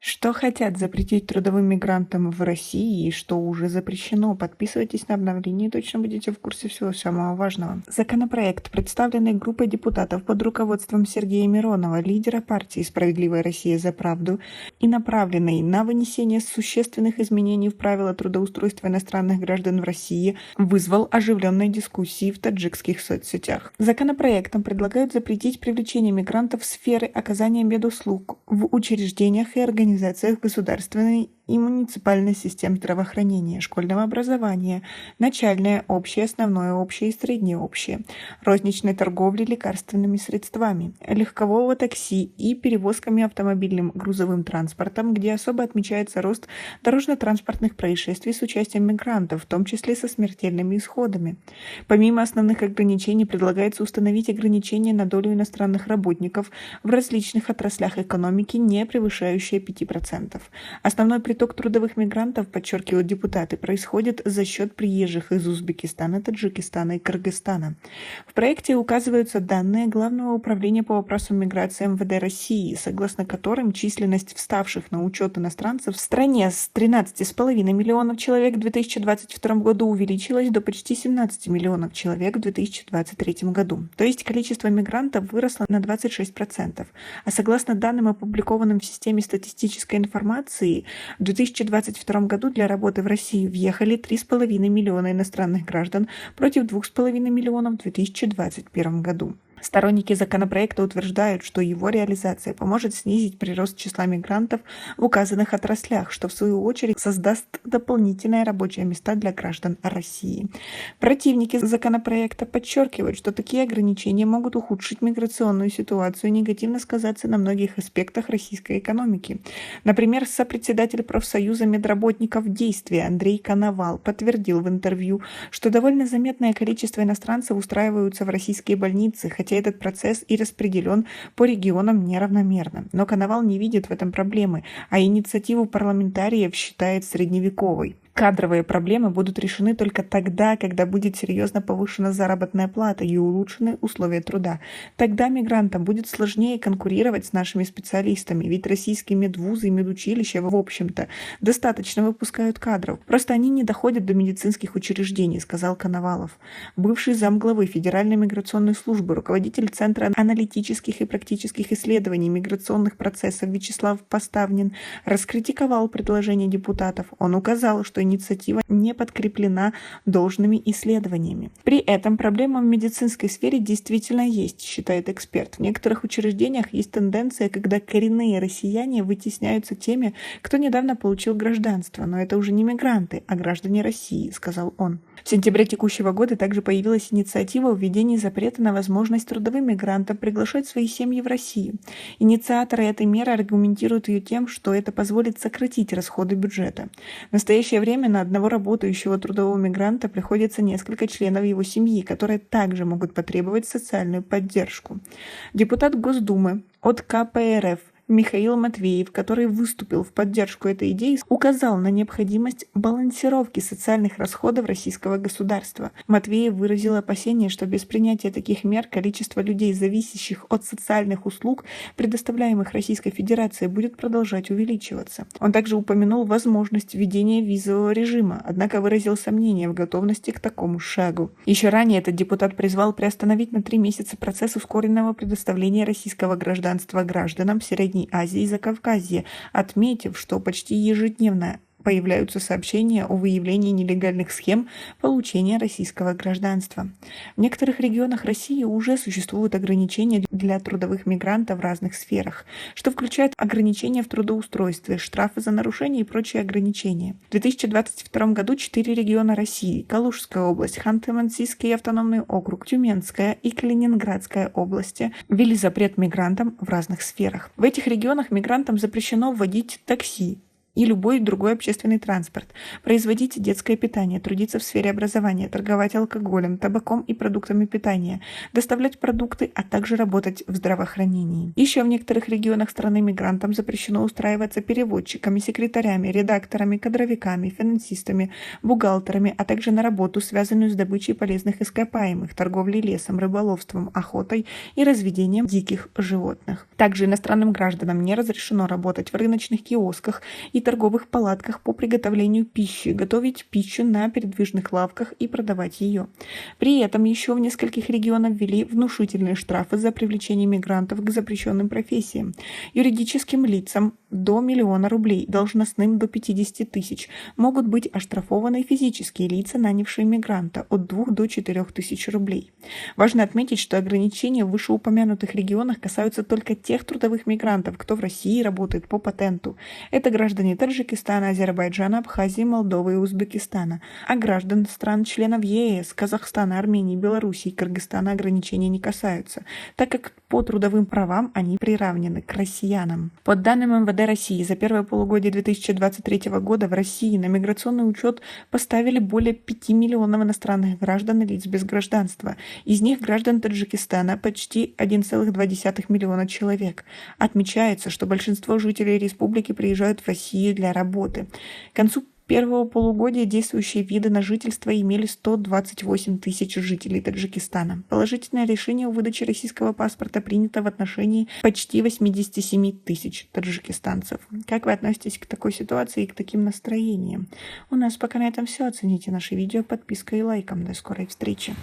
Что хотят запретить трудовым мигрантам в России и что уже запрещено? Подписывайтесь на обновление и точно будете в курсе всего самого важного. Законопроект, представленный группой депутатов под руководством Сергея Миронова, лидера партии «Справедливая Россия за правду», и направленный на вынесение существенных изменений в правила трудоустройства иностранных граждан в России, вызвал оживленные дискуссии в таджикских соцсетях. Законопроектом предлагают запретить привлечение мигрантов в сферы оказания медуслуг в учреждениях и организациях государственной и муниципальной систем здравоохранения, школьного образования, начальное, общее, основное, общее и среднее общее, розничной торговли лекарственными средствами, легкового такси и перевозками автомобильным грузовым транспортом, где особо отмечается рост дорожно-транспортных происшествий с участием мигрантов, в том числе со смертельными исходами. Помимо основных ограничений предлагается установить ограничения на долю иностранных работников в различных отраслях экономики, не превышающие 5%. Основной приток трудовых мигрантов, подчеркивают депутаты, происходит за счет приезжих из Узбекистана, Таджикистана и Кыргызстана. В проекте указываются данные Главного управления по вопросам миграции МВД России, согласно которым численность вставших на учет иностранцев в стране с 13,5 миллионов человек в 2022 году увеличилась до почти 17 миллионов человек в 2023 году. То есть количество мигрантов выросло на 26%. А согласно данным, опубликованным в системе статистической информации, в 2022 году для работы в Россию въехали 3,5 миллиона иностранных граждан против 2,5 миллионов в 2021 году. Сторонники законопроекта утверждают, что его реализация поможет снизить прирост числа мигрантов в указанных отраслях, что в свою очередь создаст дополнительные рабочие места для граждан России. Противники законопроекта подчеркивают, что такие ограничения могут ухудшить миграционную ситуацию и негативно сказаться на многих аспектах российской экономики. Например, сопредседатель профсоюза медработников «Действия» Андрей Коновал подтвердил в интервью, что довольно заметное количество иностранцев устраиваются в российские больницы, хотя этот процесс и распределен по регионам неравномерно. Но Коновал не видит в этом проблемы, а инициативу парламентариев считает средневековой. Кадровые проблемы будут решены только тогда, когда будет серьезно повышена заработная плата и улучшены условия труда. Тогда мигрантам будет сложнее конкурировать с нашими специалистами, ведь российские медвузы и медучилища, в общем-то, достаточно выпускают кадров. Просто они не доходят до медицинских учреждений, сказал Коновалов. Бывший замглавы Федеральной миграционной службы, руководитель Центра аналитических и практических исследований миграционных процессов Вячеслав Поставнин раскритиковал предложение депутатов. Он указал, что инициатива не подкреплена должными исследованиями. При этом проблема в медицинской сфере действительно есть, считает эксперт. В некоторых учреждениях есть тенденция, когда коренные россияне вытесняются теми, кто недавно получил гражданство, но это уже не мигранты, а граждане России, сказал он. В сентябре текущего года также появилась инициатива о введении запрета на возможность трудовым мигрантам приглашать свои семьи в Россию. Инициаторы этой меры аргументируют ее тем, что это позволит сократить расходы бюджета. В настоящее время на одного работающего трудового мигранта приходится несколько членов его семьи, которые также могут потребовать социальную поддержку. Депутат Госдумы от КПРФ Михаил Матвеев, который выступил в поддержку этой идеи, указал на необходимость балансировки социальных расходов российского государства. Матвеев выразил опасение, что без принятия таких мер количество людей, зависящих от социальных услуг, предоставляемых Российской Федерацией, будет продолжать увеличиваться. Он также упомянул возможность введения визового режима, однако выразил сомнение в готовности к такому шагу. Еще ранее этот депутат призвал приостановить на 3 месяца процесс ускоренного предоставления российского гражданства гражданам Средней Азии и Закавказья, отметив, что почти ежедневно появляются сообщения о выявлении нелегальных схем получения российского гражданства. В некоторых регионах России уже существуют ограничения для трудовых мигрантов в разных сферах, что включает ограничения в трудоустройстве, штрафы за нарушения и прочие ограничения. В 2022 году 4 региона России – Калужская область, Ханты-Мансийский автономный округ, Тюменская и Калининградская области – ввели запрет мигрантам в разных сферах. В этих регионах мигрантам запрещено вводить такси и любой другой общественный транспорт, производить детское питание, трудиться в сфере образования, торговать алкоголем, табаком и продуктами питания, доставлять продукты, а также работать в здравоохранении. Еще в некоторых регионах страны мигрантам запрещено устраиваться переводчиками, секретарями, редакторами, кадровиками, финансистами, бухгалтерами, а также на работу, связанную с добычей полезных ископаемых, торговлей лесом, рыболовством, охотой и разведением диких животных. Также иностранным гражданам не разрешено работать в рыночных киосках и торговых палатках по приготовлению пищи, готовить пищу на передвижных лавках и продавать ее. При этом еще в нескольких регионах ввели внушительные штрафы за привлечение мигрантов к запрещенным профессиям. Юридическим лицам до 1 миллиона рублей, должностным до 50 тысяч. Могут быть оштрафованы физические лица, нанявшие мигранта, от 2 до 4 тысяч рублей. Важно отметить, что ограничения в вышеупомянутых регионах касаются только тех трудовых мигрантов, кто в России работает по патенту. Это граждане Таджикистана, Азербайджана, Абхазии, Молдовы и Узбекистана. А граждан стран-членов ЕС, Казахстана, Армении, Белоруссии и Кыргызстана ограничения не касаются, так как по трудовым правам они приравнены к россиянам. По данным МВД России, за первое полугодие 2023 года в России на миграционный учет поставили более 5 миллионов иностранных граждан и лиц без гражданства. Из них граждан Таджикистана почти 1,2 миллиона человек. Отмечается, что большинство жителей республики приезжают в Россию для работы. К концу первого полугодия действующие виды на жительство имели 128 тысяч жителей Таджикистана. Положительное решение о выдаче российского паспорта принято в отношении почти 87 тысяч таджикистанцев. Как вы относитесь к такой ситуации и к таким настроениям? У нас пока на этом все. Оцените наше видео подпиской и лайком. До скорой встречи.